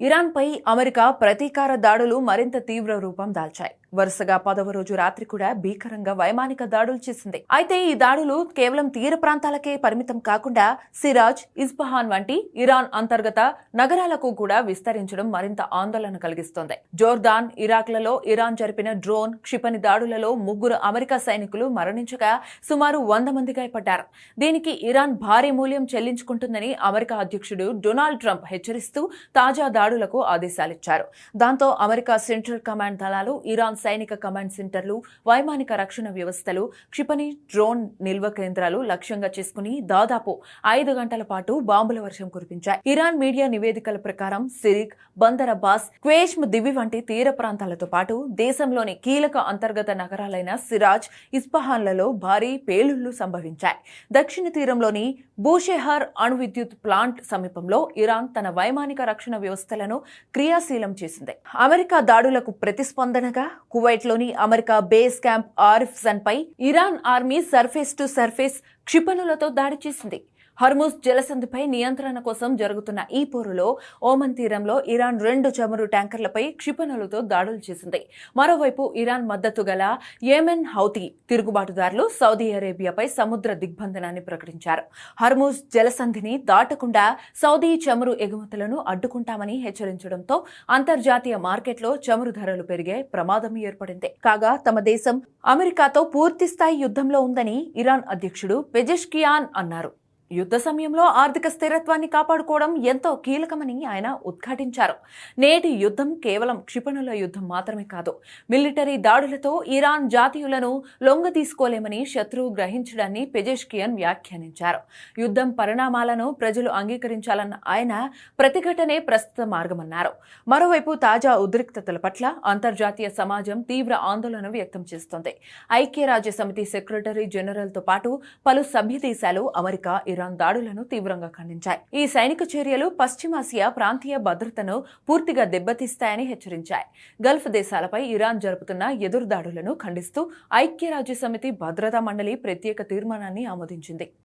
ఇరాన్పై America ప్రతీకార దాడులు మరింత తీవ్ర రూపం దాల్చాయి. వరుసగా 10వ రోజు రాత్రి కూడా భీకరంగా వైమానిక దాడులు చేసింది. అయితే ఈ దాడులు కేవలం తీర ప్రాంతాలకే పరిమితం కాకుండా సిరాజ్, ఇస్ఫహాన్ వంటి ఇరాన్ అంతర్గత నగరాలకు కూడా విస్తరించడం మరింత ఆందోళన కలిగిస్తోంది. జోర్దాన్, ఇరాక్లలో ఇరాన్ జరిపిన డ్రోన్, క్షిపణి దాడులలో 3 అమెరికా సైనికులు మరణించగా సుమారు 100 మంది గాయపడ్డారు. దీనికి ఇరాన్ భారీ మూల్యం చెల్లించుకుంటుందని అమెరికా అధ్యక్షుడు డొనాల్డ్ ట్రంప్ హెచ్చరిస్తూ తాజా దాడులకు ఆదేశాలిచ్చారు. దాంతో అమెరికా సెంట్రల్ కమాండ్ దళాలు, ఇరాన్ సైనిక కమాండ్ సెంటర్లు, వైమానిక రక్షణ వ్యవస్థలు, క్షిపణి, డ్రోన్ నిల్వ కేంద్రాలు లక్ష్యంగా చేసుకుని దాదాపు 5 గంటల పాటు బాంబుల వర్షం కురిపించాయి. ఇరాన్ మీడియా నివేదికల ప్రకారం సిరిక్, బందర్ అబ్బాస్, క్వేష్మ్ దివి వంటి తీర ప్రాంతాలతో పాటు దేశంలోని కీలక అంతర్గత నగరాలైన సిరాజ్, ఇస్ఫహాన్లలో భారీ పేలుళ్లు సంభవించాయి. దక్షిణ తీరంలోని బూషెహర్ అణు విద్యుత్ ప్లాంట్ సమీపంలో ఇరాన్ తన వైమానిక రక్షణ వ్యవస్థలను క్రియాశీలం చేసింది. అమెరికా దాడులకు ప్రతిస్పందనగా కువైట్లోని అమెరికా బేస్ క్యాంప్ ఆరిఫ్జన్ పై Iran army surface to surface క్షిపణులతో దాడి చేసింది. హర్ముజ్ జలసంధిపై నియంత్రణ కోసం జరుగుతున్న ఈ పోరులో ఓమన్ తీరంలో ఇరాన్ 2 చమురు ట్యాంకర్లపై క్షిపణులతో దాడులు చేసింది. మరోవైపు ఇరాన్ మద్దతు గల యెమెన్ హౌతీ తిరుగుబాటుదారులు సౌదీ అరేబియాపై సముద్ర దిగ్బంధనాన్ని ప్రకటించారు. హర్ముజ్ జలసంధిని దాటకుండా సౌదీ చమురు ఎగుమతులను అడ్డుకుంటామని హెచ్చరించడంతో అంతర్జాతీయ మార్కెట్లో చమురు ధరలు పెరిగే ప్రమాదం ఏర్పడింది. కాగా తమ దేశం అమెరికాతో పూర్తిస్థాయి యుద్ధంలో ఉందని ఇరాన్ అధ్యక్షుడు పెజెష్కియాన్ అన్నారు. యుద్ధ సమయంలో ఆర్థిక స్థిరత్వాన్ని కాపాడుకోవడం ఎంతో కీలకమని ఆయన ఉద్ఘాటించారు. నేటి యుద్ధం కేవలం క్షిపణుల యుద్ధం మాత్రమే కాదు, మిలిటరీ దాడులతో ఇరాన్ జాతీయులను లొంగదీసుకోలేమని శత్రువు గ్రహించడాన్ని పెజెష్కియన్ వ్యాఖ్యానించారు. యుద్ధం పరిణామాలను ప్రజలు అంగీకరించాలన్న ఆయన ప్రతిఘటనే ప్రస్తుత మార్గమన్నారు. మరోవైపు తాజా ఉద్రిక్తతల పట్ల అంతర్జాతీయ సమాజం తీవ్ర ఆందోళన వ్యక్తం చేస్తోంది. ఐక్యరాజ్య సమితి సెక్రటరీ జనరల్తో పాటు పలు సభ్య దేశాలు అమెరికా, ఇరాన్ దాడులను తీవ్రంగా ఖండించాయి. ఈ సైనిక చర్యలు పశ్చిమాసియా ప్రాంతీయ భద్రతను పూర్తిగా దెబ్బతీస్తాయని హెచ్చరించాయి. గల్ఫ్ దేశాలపై ఇరాన్ జరుపుతున్న ఎదురుదాడులను ఖండిస్తూ ఐక్యరాజ్య సమితి భద్రతా మండలి ప్రత్యేక తీర్మానాన్ని ఆమోదించింది.